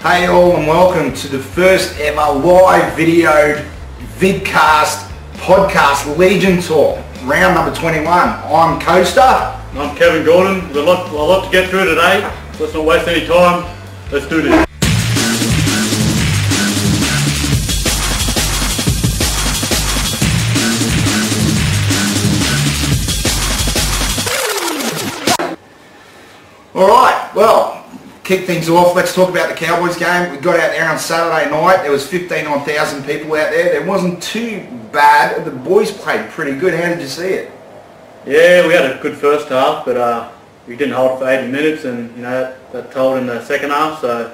Hey all, and welcome to the first ever live videoed vidcast podcast Legion Tour, round number 21. I'm Coaster. I'm Kevin Gordon. We've got a lot to get through today, so let's not waste any time. Let's do this. Alright, well, kick things off. Let's talk about the Cowboys game. We got out there on Saturday night. There was 15,000 people out there. There wasn't too bad. The boys played pretty good. How did you see it? Yeah, we had a good first half, but we didn't hold it for 80 minutes, and that told in the second half. So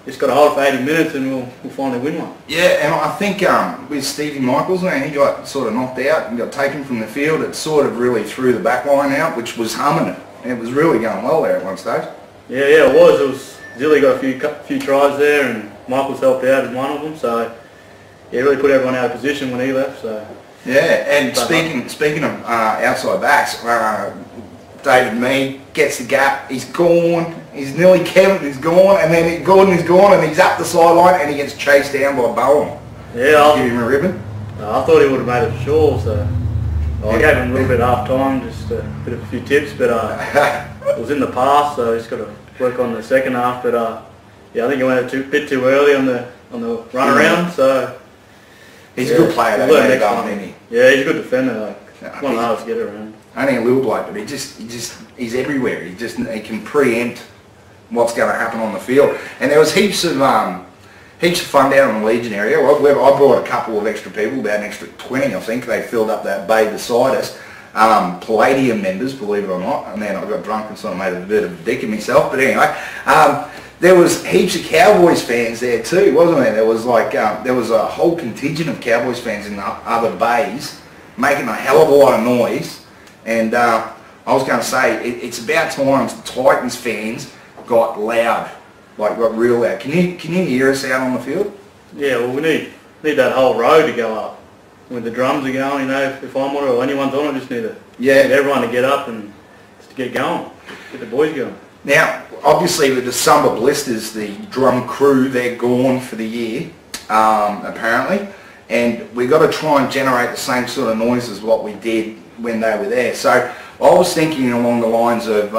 just got to hold it for 80 minutes, and we'll finally win one. Yeah, and I think with Stevie Michaels, man, he got sort of knocked out and got taken from the field. It sort of really threw the back line out, which was humming it. It was really going well there at one stage. Yeah, it was. Zilly got a few tries there, and Michaels helped out in one of them. So yeah, really put everyone out of position when he left. So yeah, and speaking of outside backs, David Mead gets the gap. He's gone. He's nearly Kevin. He's gone, and then Gordon is gone, and he's up the sideline, and he gets chased down by Bowen. Yeah, give him a ribbon. I thought he would have made it for sure. So I gave him a little bit of half time, just a bit of a few tips, but it was in the past, so he's got to work on the second half. But yeah, I think he went a bit too early on the run around. So he's a good player, though, isn't he? Yeah, he's a good defender. One of the hardest to get around. Only a little bloke, but he's everywhere. He can preempt what's going to happen on the field. And there was heaps of fun down in the Legion area. I brought a couple of extra people, about an extra 20, I think. They filled up that bay beside us. Palladium members, believe it or not. And then I got drunk and sort of made a bit of a dick of myself. But anyway, there was heaps of Cowboys fans there too, wasn't there? There was there was a whole contingent of Cowboys fans in the other bays making a hell of a lot of noise. And I was going to say, it's about time the Titans fans got loud. Got real loud. Can you hear us out on the field? Yeah, well, we need that whole row to go up. When the drums are going, if I'm on it or anyone's on it, just need everyone to get up and just to get going, get the boys going. Now, obviously with the summer blisters, the drum crew, they're gone for the year, apparently, and we've got to try and generate the same sort of noise as what we did when they were there. So I was thinking along the lines of,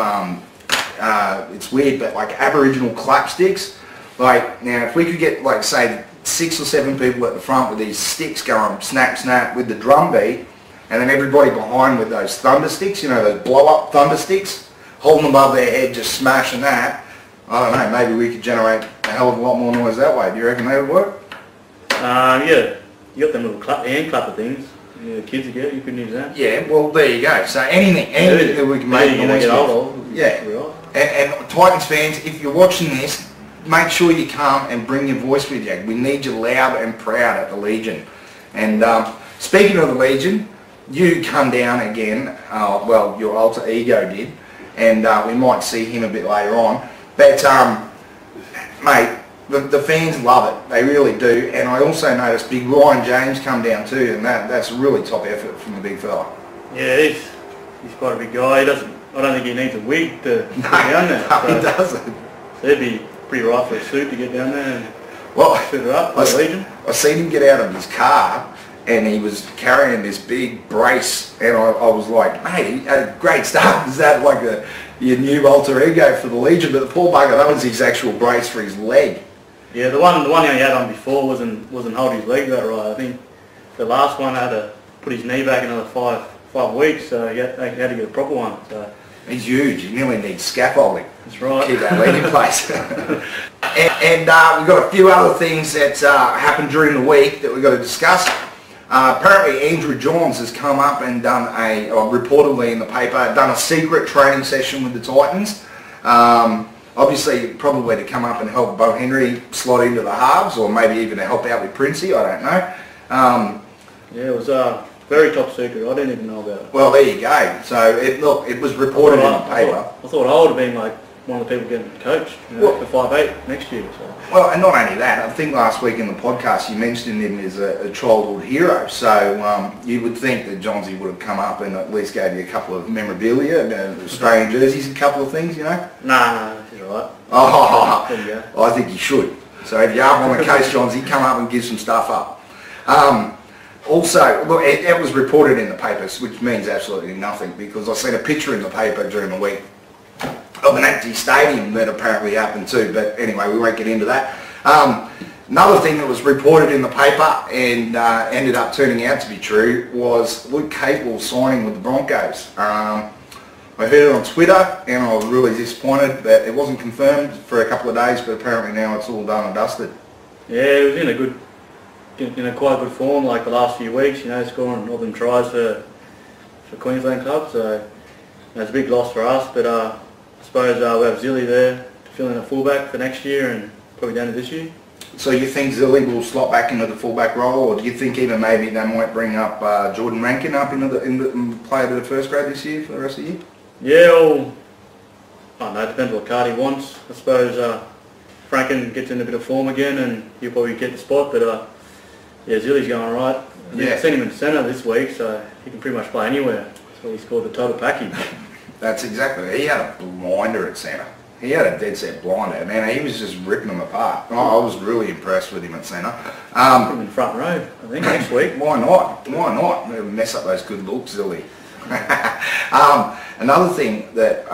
it's weird, but like Aboriginal clapsticks. Now if we could get say 6 or 7 people at the front with these sticks going snap snap with the drum beat, and then everybody behind with those thunder sticks, those blow up thunder sticks, holding them above their head, just smashing that. I don't know, maybe we could generate a hell of a lot more noise that way. Do you reckon that would work? Yeah, you got them little hand clapper things. The kids get, you couldn't use that. Yeah, well there you go. So anything that we can make noise with. Yeah. And Titans fans, if you're watching this, make sure you come and bring your voice with you. We need you loud and proud at the Legion. And speaking of the Legion, you come down again. Well, your alter ego did, and we might see him a bit later on. But mate, the fans love it. They really do. And I also noticed Big Ryan James come down too, and that's a really top effort from the big fella. Yeah, he's quite a big guy. I don't think he needs a wig to get down there. No, he doesn't. So he'd be pretty right for a suit to get down there and fit it up for the Legion. I seen him get out of his car, and he was carrying this big brace, and I was like, mate, great stuff. Is that like your new alter ego for the Legion? But the poor bugger, that was his actual brace for his leg. Yeah, the one he had on before wasn't holding his leg that right. I think the last one had to put his knee back another 5 weeks, so he had to get a proper one. So he's huge. He nearly needs scaffolding. That's right. Keep that leg in place. and we've got a few other things that happened during the week that we've got to discuss. Apparently Andrew Johns has come up and done reportedly in the paper, done a secret training session with the Titans. Obviously probably to come up and help Bo Henry slot into the halves, or maybe even to help out with Princey, I don't know. Yeah, it was very top secret. I didn't even know about it. Well, there you go. So it was reported in the paper. I thought I would have been like one of the people getting coached for 5'8" next year. So. Well, and not only that, I think last week in the podcast you mentioned him as a childhood hero. So you would think that Johnsy would have come up and at least gave you a couple of memorabilia, Australian jerseys, a couple of things, Nah, he's right. alright. Oh, there you go. I think you should. So if you're up on the case, Johnsy, come up and give some stuff up. Also, look, it was reported in the papers, which means absolutely nothing, because I seen a picture in the paper during the week of an empty stadium that apparently happened too. But anyway, we won't get into that. Another thing that was reported in the paper and ended up turning out to be true was Luke Capewell signing with the Broncos. I heard it on Twitter and I was really disappointed that it wasn't confirmed for a couple of days, but apparently now it's all done and dusted. Yeah, it was in a quite good form like the last few weeks, scoring all them tries for Queensland clubs. So it's a big loss for us, but I suppose we have Zilly there to fill in a fullback for next year and probably down to this year. So you think Zilly will slot back into the fullback role, or do you think even maybe they might bring up Jordan Rankin up into the play to the first grade this year for the rest of the year? Yeah, well, I don't know, it depends what card he wants. I suppose Rankin gets in a bit of form again and he'll probably get the spot, but yeah, Zilly's going right. I've seen him in centre this week, so he can pretty much play anywhere. So he scored the total package. That's exactly it. He had a blinder at centre. He had a dead set blinder. Man, he was just ripping them apart. I was really impressed with him at centre. Put him in front row, I think, next week. Why not? Why not? Mess up those good looks, Zilly. Another thing that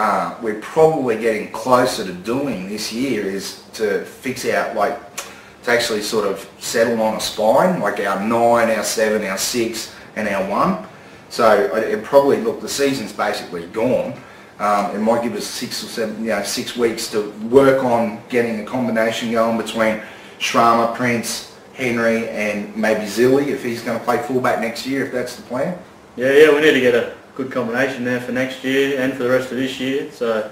we're probably getting closer to doing this year is to fix out, to actually sort of settle on a spine, like our 9, our 7, our 6 and our 1. So it probably, look, the season's basically gone. It might give us 6 or 7, 6 weeks to work on getting a combination going between Shrama, Prince, Henry and maybe Zilly if he's going to play fullback next year, if that's the plan. Yeah, we need to get a good combination there for next year and for the rest of this year. So,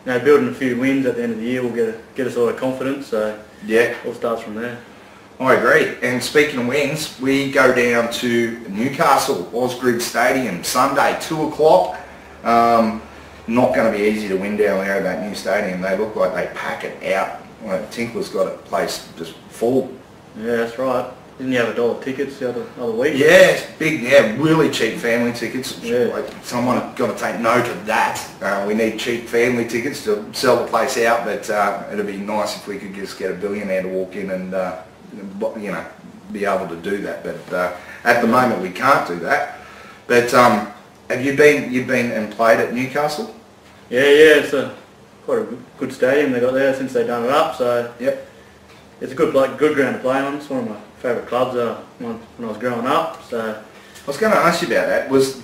building a few wins at the end of the year will get us all the confidence. So yeah, it all starts from there. I agree. And speaking of wins, we go down to Newcastle, Osgrid Stadium, Sunday, 2 o'clock. Not going to be easy to win down there at that new stadium. They look like they pack it out. Tinkler's got a place just full. Yeah, that's right. Didn't you have $1 tickets the other week? Yeah, it's big. Yeah, really cheap family tickets. Yeah. Someone got to take note of that. We need cheap family tickets to sell the place out, but it'd be nice if we could just get a billionaire to walk in and be able to do that. But at the moment we can't do that. But have you been and played at Newcastle? Yeah, it's quite a good stadium they got there since they done it up. So yep, it's a good ground to play on. It's one of my favourite clubs when I was growing up. So I was going to ask you about that. Was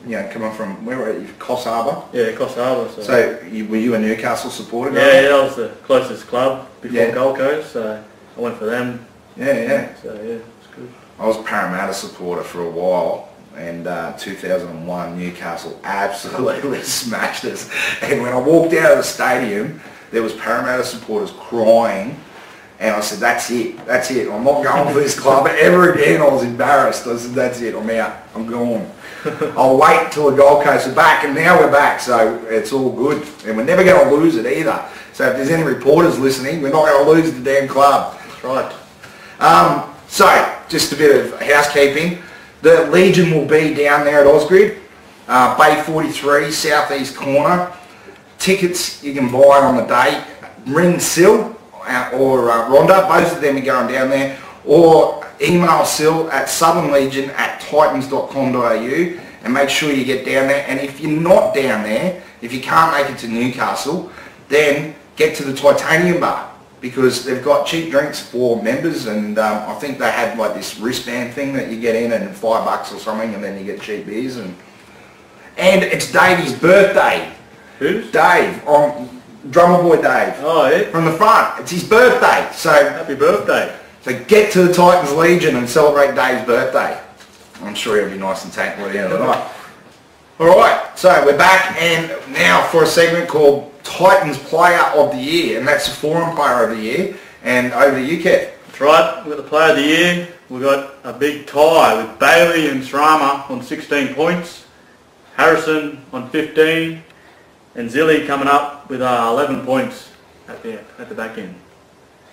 coming from, where were you? Coss Harbour? Yeah, Coss Harbour. So were you a Newcastle supporter? Yeah, that was the closest club before Gold Coast. So I went for them. Yeah. So yeah, it's good. I was a Parramatta supporter for a while. And 2001 Newcastle absolutely smashed us. And when I walked out of the stadium, there was Parramatta supporters crying. And I said, that's it. I'm not going for this club ever again. I was embarrassed. I said, that's it. I'm out. I'm gone. I'll wait till the Gold Coast are back. And now we're back. So it's all good. And we're never going to lose it either. So if there's any reporters listening, we're not going to lose the damn club. That's right. So just a bit of housekeeping. The Legion will be down there at Osgrid, Bay 43, southeast corner. Tickets you can buy on the day. Ring Sil or Rhonda, both of them are going down there. Or email Sil at southernlegion@titans.com.au and make sure you get down there. And if you're not down there, if you can't make it to Newcastle, then get to the Titanium Bar, because they've got cheap drinks for members, and I think they had like this wristband thing that you get in and $5 or something, and then you get cheap beers. And it's Davey's birthday. Whose? Dave, drummer boy Dave. Oh yeah. From the front. It's his birthday. So happy birthday. So get to the Titans Legion and celebrate Dave's birthday. I'm sure he'll be nice and thankful at the end of the night. Alright, so we're back, and now for a segment called Titans Player of the Year, and that's the Forum Player of the Year. And over to you, Kev. That's right, we've got the Player of the Year. We've got a big tie with Bailey and Srama on 16 points, Harrison on 15, and Zilly coming up with 11 points at the back end.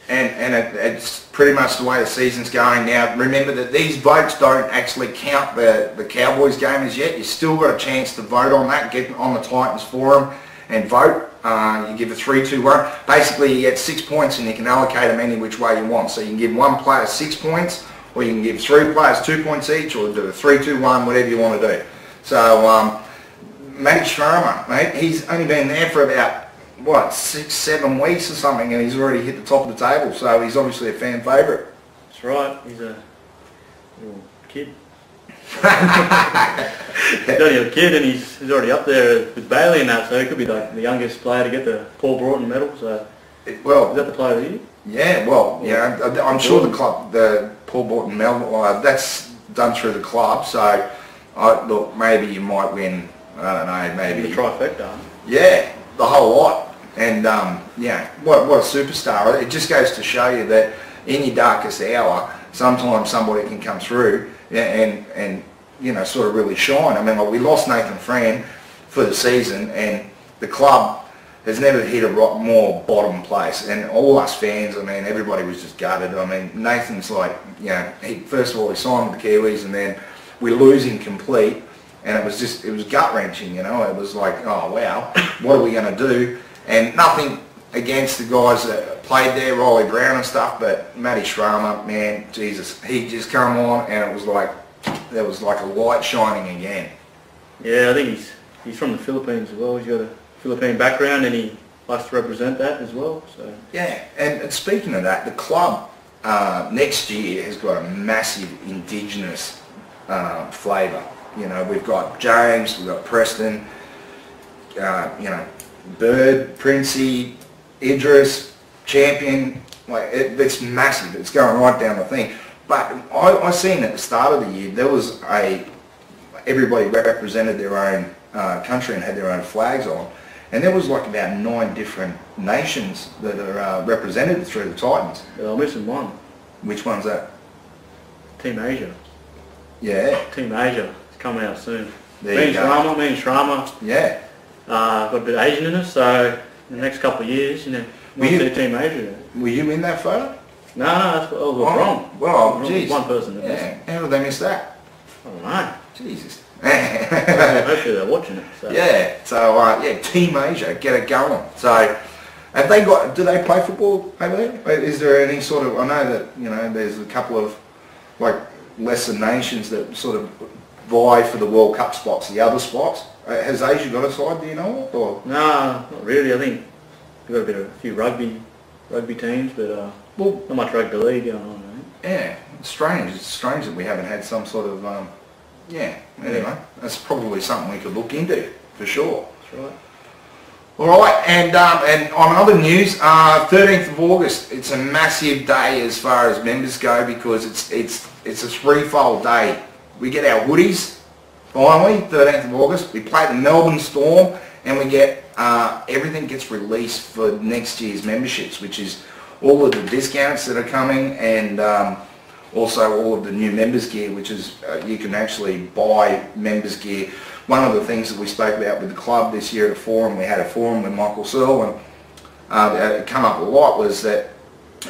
And it's pretty much the way the season's going now. Remember that these votes don't actually count the Cowboys game as yet. You've still got a chance to vote on that. Get on the Titans forum and vote. You give a 3-2-1. Basically, you get 6 points and you can allocate them any which way you want. So you can give one player 6 points, or you can give 3 players 2 points each, or do a 3-2-1, whatever you want to do. So, Matty Schramer, mate, he's only been there for about, what, 6-7 weeks or something, and he's already hit the top of the table. So he's obviously a fan favourite. That's right. He's a little kid. He's only a kid, and he's already up there with Bailey and that, so he could be like the youngest player to get the Paul Broughton medal. So, well, is that the player of the year? Yeah, well, yeah, I'm sure the club, the Paul Broughton medal, that's done through the club. So, look, maybe you might win. I don't know, maybe the trifecta. Yeah, the whole lot. And yeah, what a superstar! It just goes to show you that in your darkest hour, sometimes somebody can come through and you know, sort of really shine. I mean, like, we lost Nathan Fran for the season, and the club has never hit a more bottom place. And all us fans, I mean, everybody was just gutted. I mean, Nathan's like, you know, first of all, he signed with the Kiwis, and then we lose him complete, and it was gut-wrenching, you know. It was like, oh, wow, what are we going to do? And nothing against the guys that played there, Riley Brown and stuff, but Matty Schramer, man, Jesus, he just come on, and it was like, there was like a light shining again. Yeah, I think he's from the Philippines as well. He's got a Philippine background, and he likes to represent that as well. So yeah, and speaking of that, the club next year has got a massive Indigenous flavour. You know, we've got James, we've got Preston, you know, Bird, Princey, Idris, Champion. Like, it's massive. It's going right down the thing. But I seen at the start of the year, there was everybody represented their own country and had their own flags on. And there was like about 9 different nations that are represented through the Titans. I'm missing one. Which one's that? Team Asia. Yeah. Team Asia. It's coming out soon. Me and Shrama. Yeah. Got a bit of Asian in us, so in the next couple of years, you know, we'll see Team Asia. Were you in that photo? No, that's what I was wrong. Well, jeez. One person that missed it. How did they miss that? I don't know. Jesus. Hopefully they're watching it. So. Yeah, so yeah, Team Asia, get it going. So, have they got, do they play football over there? Is there any sort of, I know that, you know, there's a couple of, like, lesser nations that sort of vie for the World Cup spots, the other spots. Has Asia got a side, do you know? Or? No, not really. I think we've got a few rugby teams, but well, not much rugby league going on, right? Yeah, it's strange. It's strange that we haven't had some sort of, yeah, anyway, that's probably something we could look into, for sure. That's right. Alright, and on other news, 13th of August, it's a massive day as far as members go, because it's a threefold day. We get our hoodies, finally, 13th of August, we play the Melbourne Storm, and we get, everything gets released for next year's memberships, which is all of the discounts that are coming, and also all of the new members gear, which is, you can actually buy members gear. One of the things that we spoke about with the club this year at a forum, we had a forum with Michael Searle, and it come up a lot, was that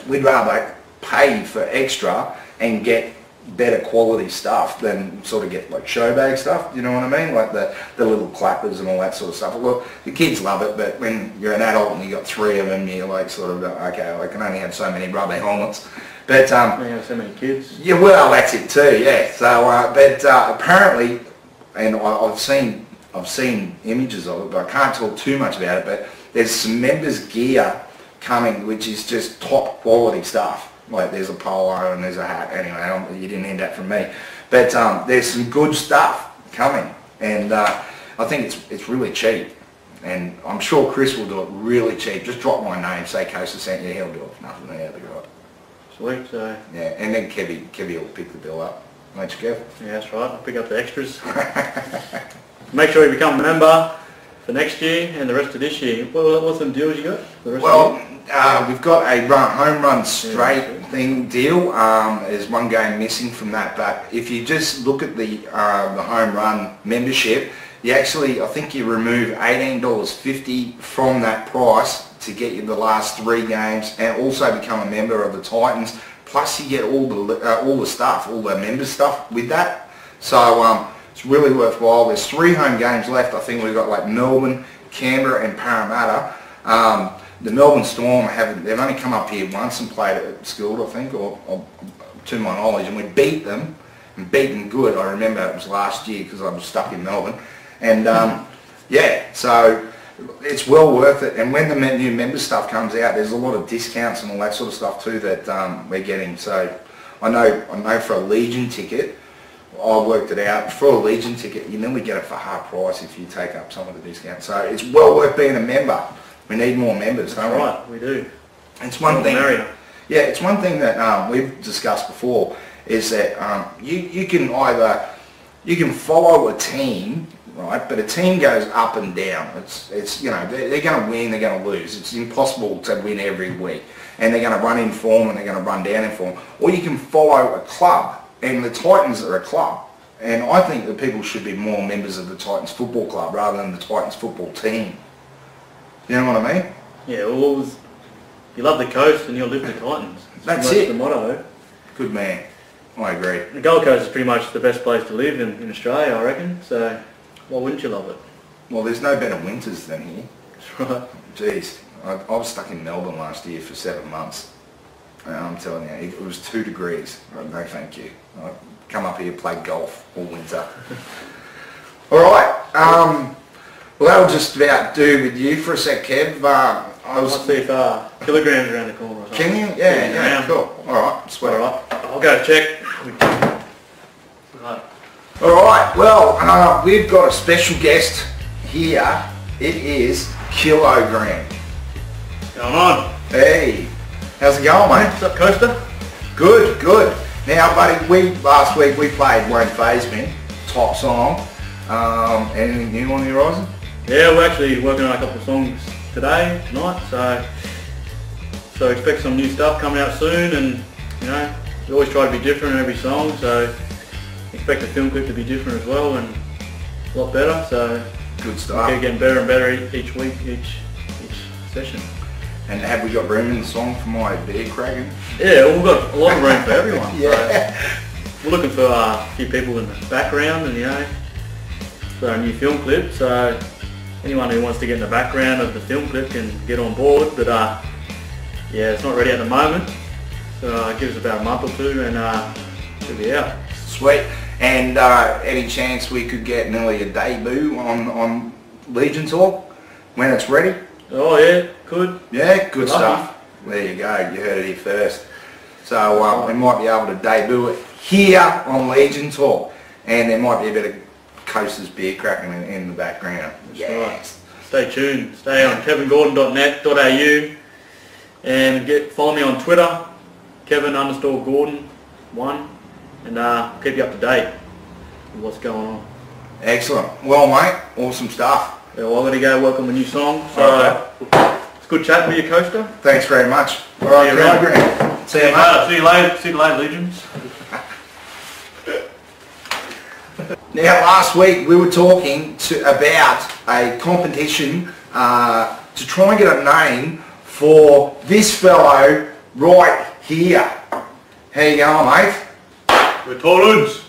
we'd rather pay for extra and get better quality stuff than sort of get like show bag stuff, you know what I mean? Like the little clappers and all that sort of stuff. Well, the kids love it, but when you're an adult and you got 3 of them, you're like sort of, okay, I can only have so many rubber helmets. But you have so many kids. Yeah, well, that's it too. Yeah. So, but apparently, and I've seen images of it, but I can't talk too much about it. But there's some members gear coming, which is just top quality stuff. Like there's a polo and there's a hat. Anyway, you didn't hear that from me. But there's some good stuff coming, and I think it's really cheap. And I'm sure Chris will do it really cheap. Just drop my name, say Costa sent you, he'll do it for nothing. Yeah, that'll be right. Sweet. So. Yeah, and then Kevy will pick the bill up. Won't you, Kev? Yeah, that's right. I'll pick up the extras. Make sure you become a member for next year and the rest of this year. What some deals you got for the rest of the year? We've got a home run straight thing deal. There's one game missing from that, but if you just look at the home run membership, you actually, I think you remove $18.50 from that price to get you the last 3 games, and also become a member of the Titans. Plus, you get all the stuff, all the member stuff with that. So it's really worthwhile. There's 3 home games left. I think we've got like Melbourne, Canberra, and Parramatta. The Melbourne Storm they've only come up here once and played at school, I think, or to my knowledge, and we beat them, and beat them good. I remember it was last year because I was stuck in Melbourne, and yeah, so it's well worth it. And when the new member stuff comes out, there's a lot of discounts and all that sort of stuff too that we're getting. So I know for a Legion ticket, I worked it out, for a Legion ticket you normally get it for half price if you take up some of the discounts. So it's well worth being a member. We need more members, don't we? Right, we do. It's one thing. Yeah, it's one thing that we've discussed before is that you can follow a team, right? But a team goes up and down. It's you know they're going to win, they're going to lose. It's impossible to win every week, and they're going to run in form and they're going to run down in form. Or you can follow a club, and the Titans are a club. And I think that people should be more members of the Titans Football Club rather than the Titans football team. You know what I mean? Yeah, well, you love the coast and you'll live the Titans. That's it. The motto. Good man. I agree. The Gold Coast is pretty much the best place to live in Australia, I reckon. So why wouldn't you love it? Well, there's no better winters than here. That's right. Jeez, I was stuck in Melbourne last year for 7 months. And I'm telling you, it was 2 degrees. No, thank you. I come up here, play golf all winter. All right. Well, that'll just about do with you for a sec, Kev. I'll see if Kilograms around the corner or something. Can you? Yeah, cool. All right, sweet. All right, I'll go check. Right. All right, well, we've got a special guest here. It is Kilogram. Going on? Hey, how's it going, mate? What's up, Coaster? Good, good. Now, buddy, last week we played Won't Faze Me, top song. Anything new on the horizon? Yeah, we're actually working on a couple of songs tonight, so expect some new stuff coming out soon, and you know, we always try to be different in every song, so expect the film clip to be different as well and a lot better, so good stuff. We're getting better and better each week, each session. And have we got room in the song for my beer cracking? Yeah, well, we've got a lot of room for everyone. Yeah. So we're looking for a few people in the background, and you know, for our new film clip, so anyone who wants to get in the background of the film clip can get on board, but yeah, it's not ready at the moment, so give us about a month or two and it should be out. Sweet. And any chance we could get nearly a debut on Legion Tour when it's ready? Oh yeah, could. Yeah, good stuff. There you go, you heard it here first. So we might be able to debut it here on Legion Tour, and there might be a bit of Coasters beer cracking in the background. Yes. Right. Stay tuned. Stay on kevingordon.net.au and follow me on Twitter, Kevin_Gordon1, and keep you up to date with what's going on. Excellent. Well, mate, awesome stuff. Yeah, well, I'm going to go work on the new song. So it's good chatting with you, Coaster. Thanks very much. All right, Kilogram. See you later. See you later. See you later, Legions. Now, last week we were talking about a competition to try and get a name for this fellow right here. How you going, mate? We're Titans.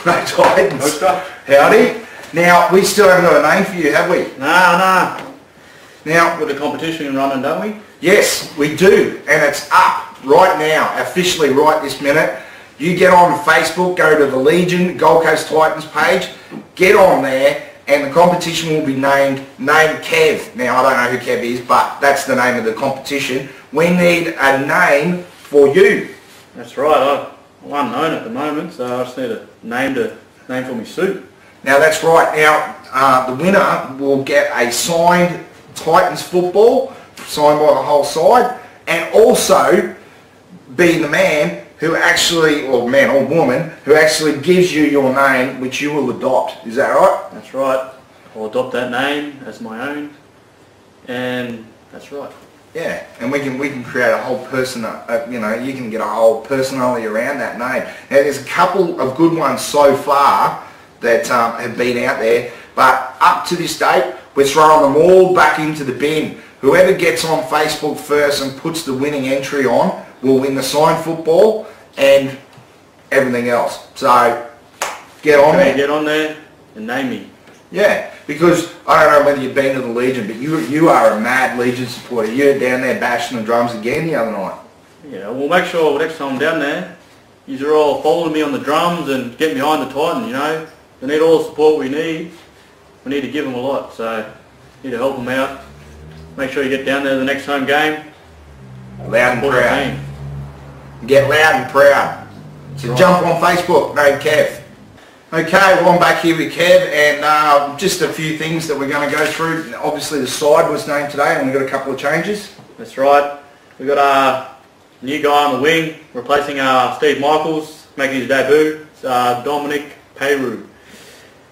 Titans. Howdy. Now, we still haven't got a name for you, have we? Nah. Now, with the competition running, don't we? Yes, we do, and it's up right now, officially right this minute. You get on Facebook, go to the Legion Gold Coast Titans page, get on there, and the competition will be named Kev. Now, I don't know who Kev is, but that's the name of the competition. We need a name for you. That's right. I'm unknown at the moment, so I just need a name for my suit. Now, that's right. Now, the winner will get a signed Titans football, signed by the whole side, and also be the man who actually, or man or woman, who actually gives you your name, which you will adopt. Is that right? That's right. I'll adopt that name as my own, and that's right. Yeah, and we can create a whole person. You know, you can get a whole personality around that name. Now, there's a couple of good ones so far that have been out there, but up to this date, we're throwing them all back into the bin. Whoever gets on Facebook first and puts the winning entry on will win the signed football and everything else. So get on there. Get on there and name me. Yeah. because I don't know whether you've been to the Legion, but you are a mad Legion supporter. You're down there bashing the drums again the other night. Yeah, we'll make sure next time I'm down there, you're all following me on the drums and getting behind the Titan, you know. They need all the support we need. We need to give them a lot, so need to help them out. Make sure you get down there the next home game. Loud and proud. Get loud and proud. So right. Jump on Facebook, no Kev. Okay, well I'm back here with Kev, and just a few things that we're going to go through. Obviously the side was named today and we've got a couple of changes. That's right. We've got a new guy on the wing, replacing Steve Michaels, making his debut. It's Dominic Peyru.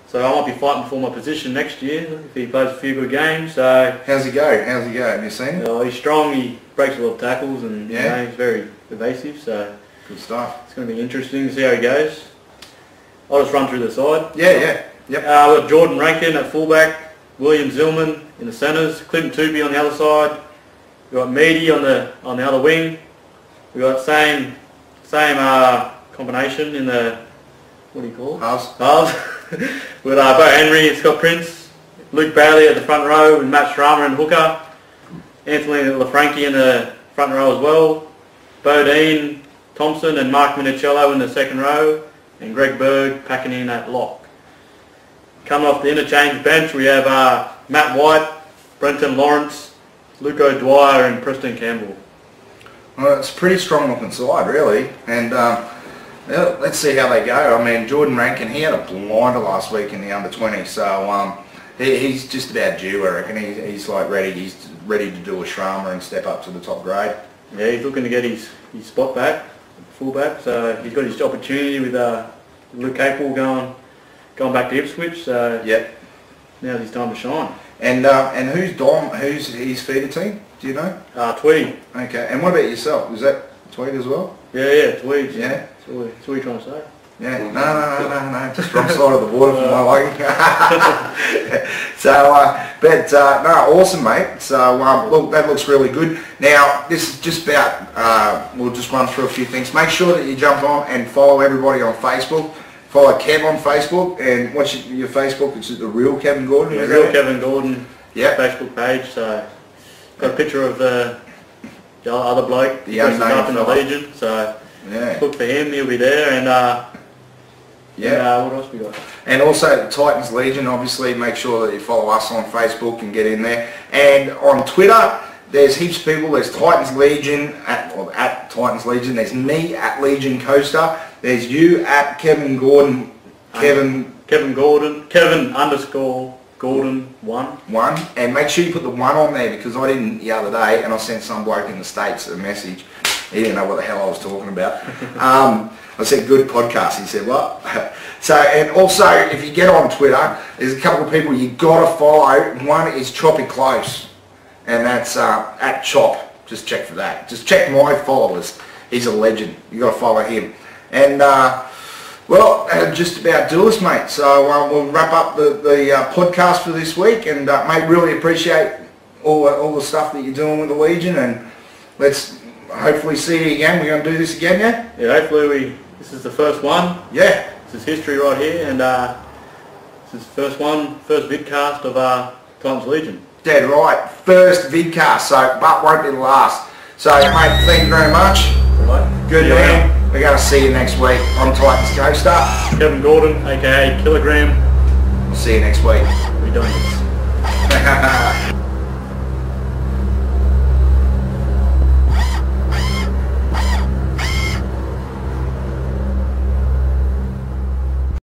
So I might be fighting for my position next year if he plays a few good games. So how's he go? Have you seen him? He's strong, he breaks a lot of tackles, and yeah. You know, he's very evasive, so good stuff. It's going to be interesting to see how he goes. I'll just run through the side. Yeah, yeah. Yep. We've got Jordan Rankin at fullback, William Zillman in the centres, Clinton Tooby on the other side. We've got Meady on the other wing. We've got same combination in the, what do you call it? Halves. With Bo Henry and Scott Prince, Luke Bailey at the front row with Matt Schramer and hooker, Anthony LaFranchi in the front row as well, Bodine Thompson and Mark Minicello in the second row, and Greg Berg packing in at lock. Coming off the interchange bench we have Matt White, Brenton Lawrence, Luke O'Dwyer and Preston Campbell. Well, it's a pretty strong looking side really, and let's see how they go. I mean, Jordan Rankin, he had a blinder last week in the under-20, so he's just about due, I reckon. He's like ready. He's ready to do a Schramer and step up to the top grade. Yeah, he's looking to get his spot back, fullback. So he's got his opportunity with Luke Capel going back to Ipswich. So yep. Now's his time to shine. And who's Dom? Who's his feeder team? Do you know? Tweed. Okay. And what about yourself? Is that Tweed as well? Yeah, Tweed. Yeah. That's what you're trying to say. Yeah, no, just wrong side of the water for my liking. So, no, awesome, mate. So, look, that looks really good. Now, this is just about, we'll just run through a few things. Make sure that you jump on and follow everybody on Facebook. Follow Kev on Facebook, and what's your Facebook? It's The Real Kevin Gordon? Yeah, Real Kevin Gordon. Yep. Facebook page. So, got a picture of the other bloke. The unknown in the Legion. So, yeah. Look for him. He'll be there, and yeah. What else we got? And also the Titans Legion, obviously make sure that you follow us on Facebook and get in there. And on Twitter, there's heaps of people. There's Titans Legion at Titans Legion. There's me at Legion Coaster. There's you at Kevin Gordon. Kevin Gordon. Kevin _ Gordon 1. And make sure you put the 1 on there, because I didn't the other day, and I sent some bloke in the States a message. He didn't know what the hell I was talking about. I said, good podcast. He said, what? So, and also, if you get on Twitter, there's a couple of people you got to follow. One is Choppy Close, and that's at Chop. Just check for that. Just check my followers. He's a legend. You got to follow him. And well, just about do us, mate. So we'll wrap up the podcast for this week, and mate, really appreciate all the stuff that you're doing with the Legion, and let's hopefully see you again. We're going to do this again, yeah? Yeah, hopefully this is the first one. Yeah. This is history right here, and this is first vidcast of Titans Legion. Dead right. First vidcast, so but won't be the last. So mate, thank you very much. Right. Good man. We're going to see you next week on Titans Coaster. Kevin Gordon, aka Kilogram. We'll see you next week. We're doing this.